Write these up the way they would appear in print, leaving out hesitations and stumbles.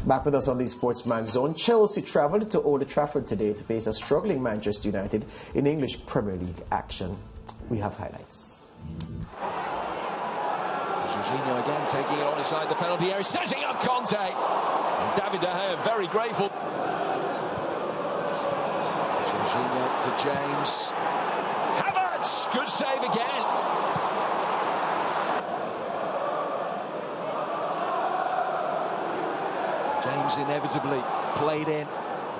Back with us on the Sportsman Zone. Chelsea travelled to Old Trafford today to face a struggling Manchester United in English Premier League action. We have highlights. Jorginho again taking it on inside the penalty area, setting up Conte. And David De Gea very grateful. Jorginho to James. Havertz, good save again. James inevitably played in.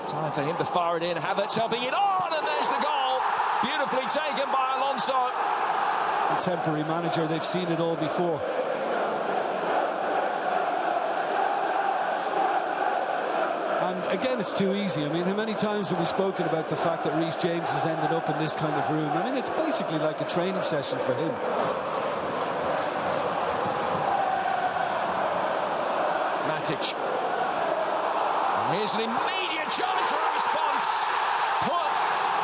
Time for him to fire it in. Havertz helping it on, and there's the goal. Beautifully taken by Alonso. Contemporary manager, they've seen it all before. And again, it's too easy. I mean, how many times have we spoken about the fact that Reece James has ended up in this kind of room? I mean, it's basically like a training session for him. Matic. Here's an immediate chance for a response. Put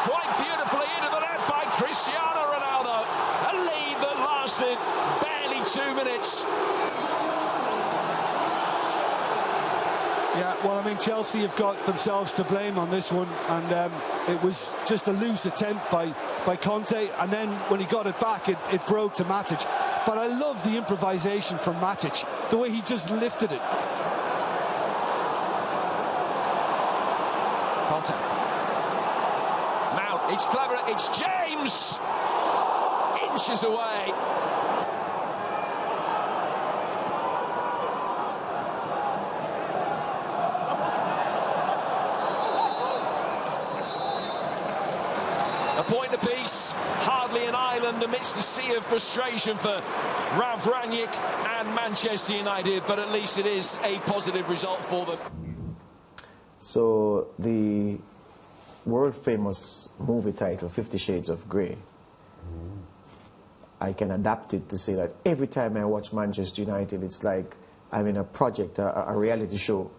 quite beautifully into the net by Cristiano Ronaldo. A lead that lasted barely 2 minutes. Yeah, well, I mean, Chelsea have got themselves to blame on this one, and it was just a loose attempt by Conte, and then when he got it back, it broke to Matic. But I love the improvisation from Matic, the way he just lifted it. Conte. Mount, it's clever, it's James! Inches away. A point apiece, hardly an island amidst the sea of frustration for Ralph Rangnick and Manchester United, but at least it is a positive result for them. So the world-famous movie title, 50 Shades of Grey, I can adapt it to say that every time I watch Manchester United, it's like I'm in a project, a reality show,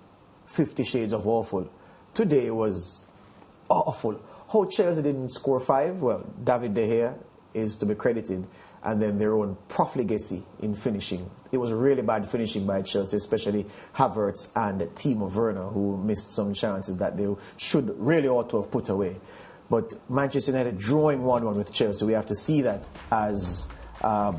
50 Shades of Awful. Today was awful. How Chelsea didn't score 5? Well, David De Gea is to be credited, and then their own profligacy in finishing. It was really bad finishing by Chelsea, especially Havertz and Timo Werner, who missed some chances that they really ought to have put away. But Manchester United drawing 1-1 with Chelsea, we have to see that as a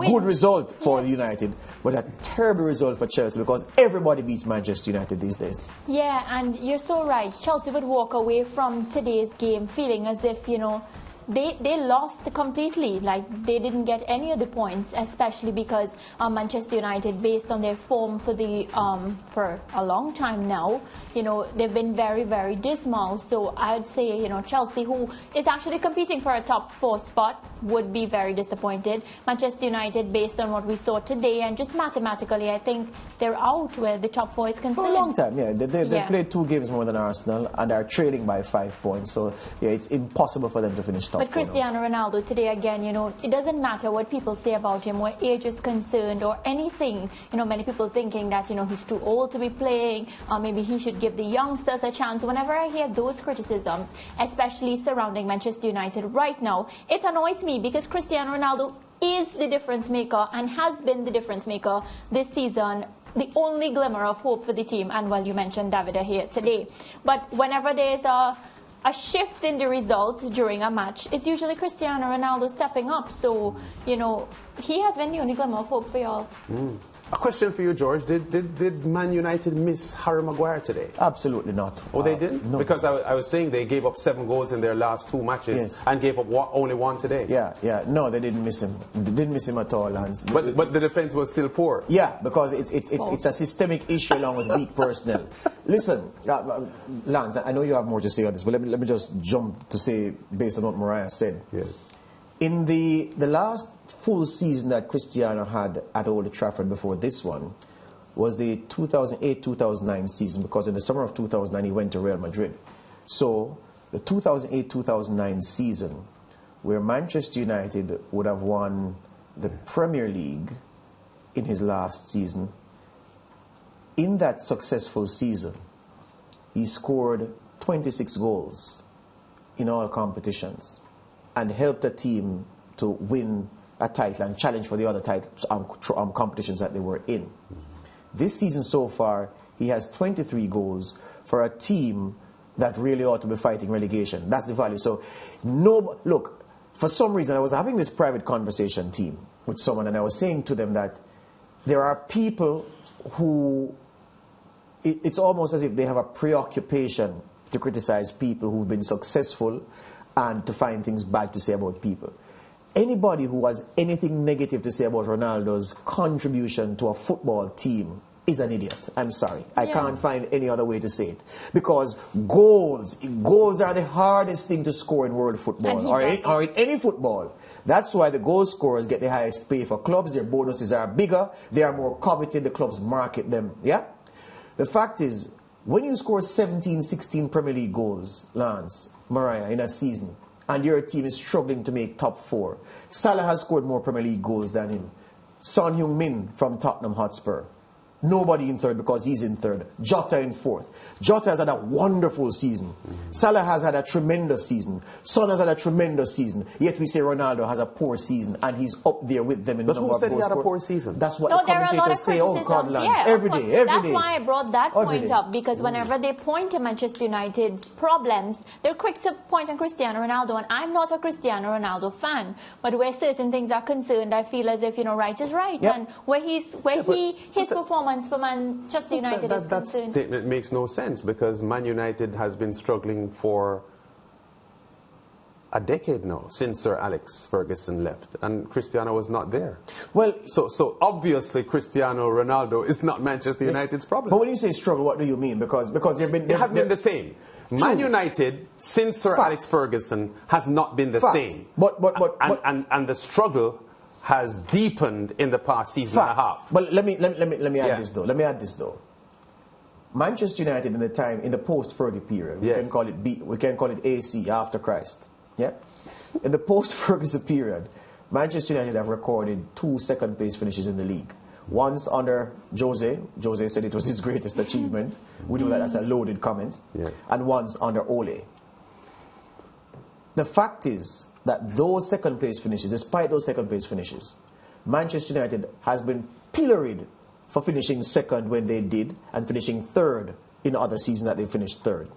good result for the United, but a terrible result for Chelsea, because everybody beats Manchester United these days. Yeah, and you're so right. Chelsea would walk away from today's game feeling as if, you know, they lost completely. Like, they didn't get any of the points, especially because Manchester United, based on their form for a long time now, you know, they've been very, very dismal. So I'd say, you know, Chelsea, who is actually competing for a top 4 spot, would be very disappointed. Manchester United, based on what we saw today, and just mathematically, I think they're out where the top 4 is concerned. For a long time, yeah. They played 2 games more than Arsenal, and are trailing by 5 points. So, yeah, it's impossible for them to finish top 4. But Cristiano Ronaldo today, again, you know, it doesn't matter what people say about him, where age is concerned or anything. You know, many people thinking that, you know, he's too old to be playing, or maybe he should give the youngsters a chance. Whenever I hear those criticisms, especially surrounding Manchester United right now, it annoys me, because Cristiano Ronaldo is the difference maker and has been the difference maker this season. The only glimmer of hope for the team. And, well, you mentioned David De Gea today. But whenever there's a shift in the result during a match, it's usually Cristiano Ronaldo stepping up. So, you know, he has been the only glimmer of hope for y'all. A question for you, George. Did Man United miss Harry Maguire today? Absolutely not. Oh, they didn't? No. Because I was saying they gave up 7 goals in their last 2 matches, and gave up only 1 today. Yeah. No, they didn't miss him. They didn't miss him at all, Lance. But the defense was still poor. Yeah, because it's a systemic issue along with weak personnel. Listen, Lance, I know you have more to say on this, but let me just jump to say, based on what Mariah said. Yes. In the last full season that Cristiano had at Old Trafford before this one was the 2008-2009 season, because in the summer of 2009 he went to Real Madrid. So the 2008-2009 season, where Manchester United would have won the Premier League in his last season, in that successful season, he scored 26 goals in all competitions and helped the team to win a title and challenge for the other titles, competitions that they were in. This season so far, he has 23 goals for a team that really ought to be fighting relegation. That's the value. So, no, look, for some reason, I was having this private conversation team with someone, and I was saying to them that there are people who, it's almost as if they have a preoccupation to criticize people who've been successful and to find things bad to say about people. Anybody who has anything negative to say about Ronaldo's contribution to a football team is an idiot. I'm sorry. I can't find any other way to say it. Because goals are the hardest thing to score in world football or in any football. That's why the goal scorers get the highest pay for clubs. Their bonuses are bigger. They are more coveted. The clubs market them. Yeah? The fact is, when you score 17, 16 Premier League goals, Lance, Mariah, in a season, and your team is struggling to make top 4, Salah has scored more Premier League goals than him. Son Heung-min from Tottenham Hotspur. Nobody in third because he's in third. Jota in fourth. Jota has had a wonderful season. Salah has had a tremendous season. Son has had a tremendous season. Yet we say Ronaldo has a poor season and he's up there with them in the number of goals. But who said he had a poor season? That's what the commentators say. Oh God, Lance. Every day. That's why I brought that point up, because whenever they point to Manchester United's problems, they're quick to point on Cristiano Ronaldo, and I'm not a Cristiano Ronaldo fan. But where certain things are concerned, I feel as if, right is right. Yep. And where his performance for Manchester United is concerned. That statement makes no sense, because Man United has been struggling for a decade now, since Sir Alex Ferguson left, and Cristiano was not there. Well, so obviously Cristiano Ronaldo is not Manchester United's problem. But when you say struggle, what do you mean? Because it has been the same. Man United, since Sir Alex Ferguson, has not been the same. And the struggle has deepened in the past season and a half. But let me add this though. Let me add this though. Manchester United in the post-Fergie period, we can call it AC, after Christ. Yeah. In the post-Ferguson period, Manchester United have recorded 2 second-place finishes in the league. Once under Jose. Jose said it was his greatest achievement. We know that that's a loaded comment. Yes. And once under Ole. The fact is that those second-place finishes, despite those second-place finishes, Manchester United has been pilloried for finishing second when they did and finishing third in other seasons that they finished third.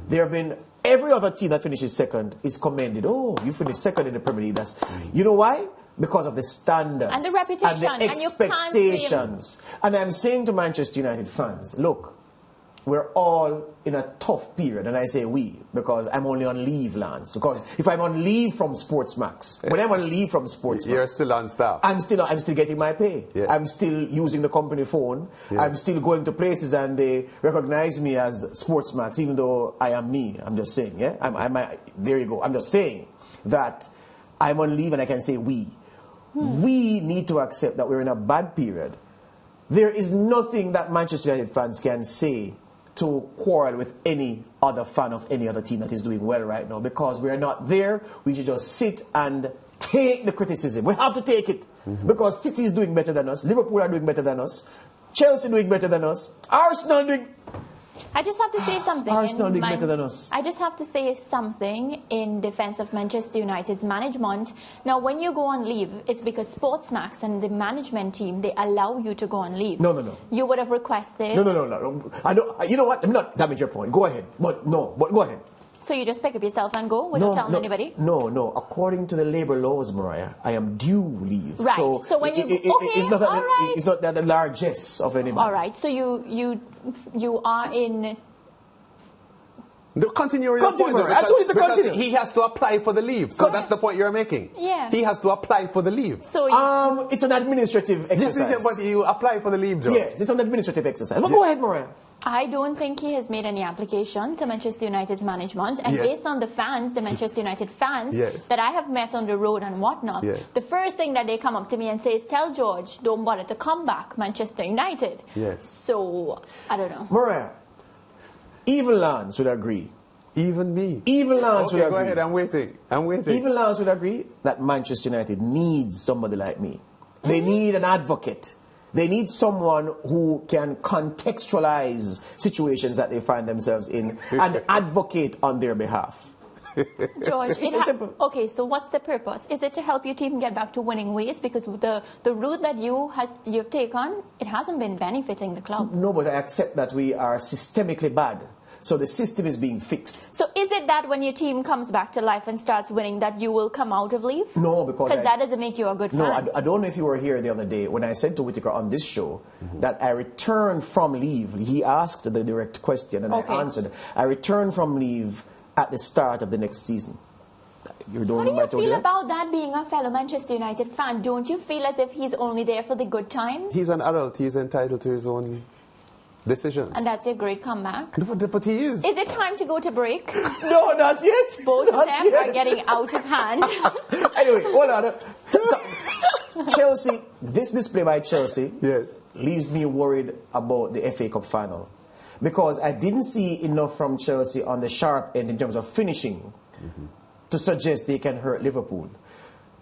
There have been, every other team that finishes second is commended. Oh, you finished second in the Premier League. That's, you know why? Because of the standards and the reputation and the expectations. And I'm saying to Manchester United fans, look, we're all in a tough period, and I say we because I'm only on leave, Lance. Because if I'm on leave from Sportsmax, when I'm on leave from Sportsmax, you're still on staff. I'm still getting my pay. Yes. I'm still using the company phone. Yes. I'm still going to places, and they recognize me as Sportsmax, even though I am me. I'm just saying, yeah. There you go. I'm just saying that I'm on leave, and I can say we. We need to accept that we're in a bad period. There is nothing that Manchester United fans can say to quarrel with any other fan of any other team that is doing well right now, because we're not there. We should just sit and take the criticism. We have to take it, because City is doing better than us, Liverpool are doing better than us, Chelsea doing better than us, Arsenal doing... I just have to say something. Arsenal doing better than us. I just have to say something in defense of Manchester United's management. Now, when you go on leave, it's because Sportsmax and the management team, they allow you to go on leave. No. You would have requested. No. I don't. You know what? Let me not damage your point. Go ahead. But go ahead. So you just pick up yourself and go without telling anybody? No. According to the labor laws, Mariah, I am due leave. Right. So when it's not that the largesse of anybody. All right. So you are in. Continue your point. I told you to continue. He has to apply for the leave. So that's the point you're making. Yeah. He has to apply for the leave. So it's an administrative exercise. Yes, but you apply for the leave, Joe. Yes, it's an administrative exercise. But go ahead, Mariah. I don't think he has made any application to Manchester United's management. And based on the fans, the Manchester United fans that I have met on the road and whatnot, the first thing that they come up to me and say is, tell George, don't bother to come back, Manchester United. Yes. So, I don't know. Mariah, even Lance would agree. Even me. Even Lance would agree. Go ahead, I'm waiting. Even Lance would agree that Manchester United needs somebody like me. They need an advocate. They need someone who can contextualize situations that they find themselves in and advocate on their behalf. George, It's simple. Okay, so what's the purpose? Is it to help your team get back to winning ways? Because the route that you've taken, it hasn't been benefiting the club. No, but I accept that we are systemically bad. So the system is being fixed. So is it that when your team comes back to life and starts winning that you will come out of leave? No, because that doesn't make you a good fan. No, I don't know if you were here the other day when I said to Whitaker on this show that I returned from leave. He asked the direct question and I answered. I returned from leave at the start of the next season. You don't How do you feel about that being a fellow Manchester United fan? Don't you feel as if he's only there for the good times? He's an adult. He's entitled to his own decisions. And that's a great comeback. But he is. Is it time to go to break? No, not yet. Both not of them yet. are getting out of hand. Anyway, hold on. Chelsea, this display by Chelsea leaves me worried about the FA Cup final. Because I didn't see enough from Chelsea on the sharp end in terms of finishing to suggest they can hurt Liverpool.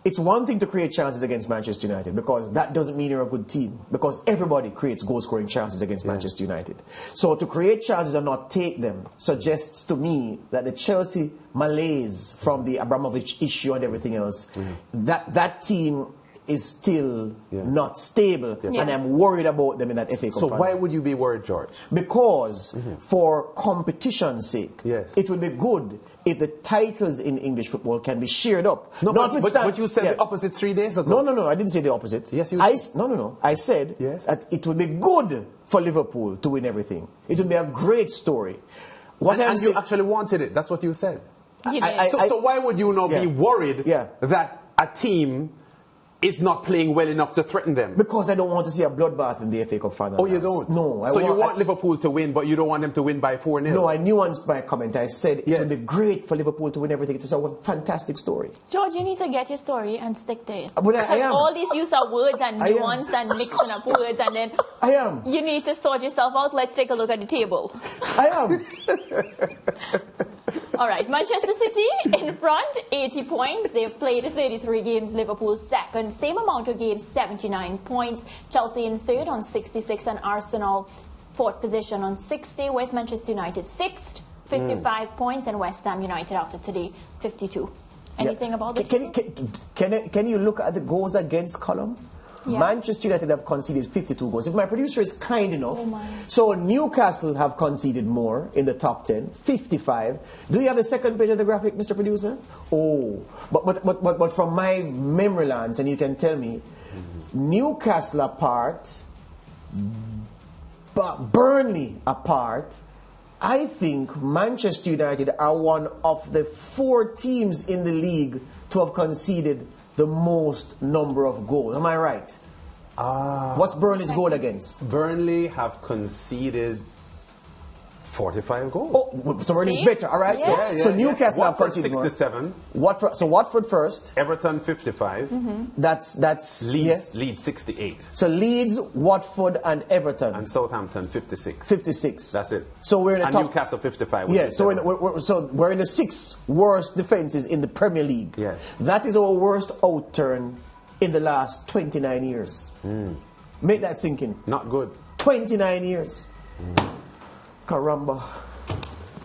It's one thing to create chances against Manchester United because that doesn't mean you're a good team because everybody creates goal-scoring chances against Manchester United. So to create chances and not take them suggests to me that the Chelsea malaise from the Abramovich issue and everything else, that team is still not stable and I'm worried about them in that FA Cup So final. why would you be worried, George? Because for competition's sake, it would be good if the titles in English football can be shared up. No, but you said the opposite 3 days ago. No, I didn't say the opposite. Yes, you did. No. I said that it would be good for Liverpool to win everything. It would be a great story. And you actually wanted it. That's what you said. You did. So why would you not be worried that a team is not playing well enough to threaten them? Because I don't want to see a bloodbath in the FA Cup final. Oh, you don't? No. So you want Liverpool to win, but you don't want them to win by 4-0? No, I nuanced my comment. I said it would be great for Liverpool to win everything. It was a fantastic story. George, you need to get your story and stick to it. But I am. All these use of words and nuance and mixing up words and then I am. You need to sort yourself out. Let's take a look at the table. I am. All right, Manchester City in front, 80 points. They've played 33 games. Liverpool second, same amount of games, 79 points. Chelsea in third on 66 and Arsenal fourth position on 60. Where's Manchester United? Sixth, 55 points, and West Ham United after today, 52. Anything about the Can you look at the goals against column? Manchester United have conceded 52 goals. If my producer is kind enough, so Newcastle have conceded more in the top 10, 55. Do you have the second page of the graphic, Mr. Producer? Oh, but from my memory lands, and you can tell me, Newcastle apart, but Burnley apart, I think Manchester United are one of the 4 teams in the league to have conceded the most number of goals. Am I right? What's Burnley's goal against? Burnley have conceded 45 goals. Oh, so Burnley's better, all right? So Newcastle have conceded 67. So Watford first. Everton 55. That's Leeds 68. So Leeds, Watford, and Everton. And Southampton 56. 56. That's it. So we're in the top. Newcastle 55. So we're in the 6 worst defenses in the Premier League. Yes. That is our worst outturn in the last 29 years. Make that sink in. Not good. 29 years. Caramba.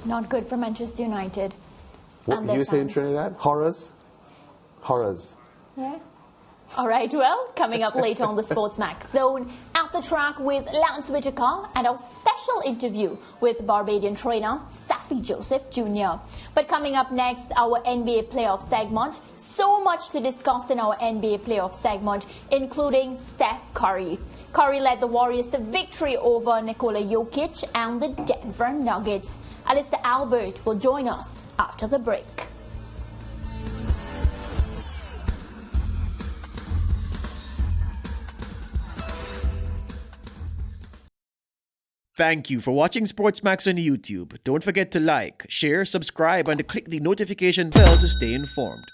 Not good for Manchester United. What did you say in Trinidad? Horrors? Horrors. Yeah. All right, well, coming up later on the Sports Max Zone, After Track with Lance Whitaker and our special interview with Barbadian trainer Safi Joseph Jr. But coming up next, our NBA playoff segment. So much to discuss in our NBA playoff segment, including Steph Curry. Curry led the Warriors to victory over Nikola Jokic and the Denver Nuggets. Alistair Albert will join us after the break. Thank you for watching Sportsmax on YouTube. Don't forget to like, share, subscribe, and to click the notification bell to stay informed.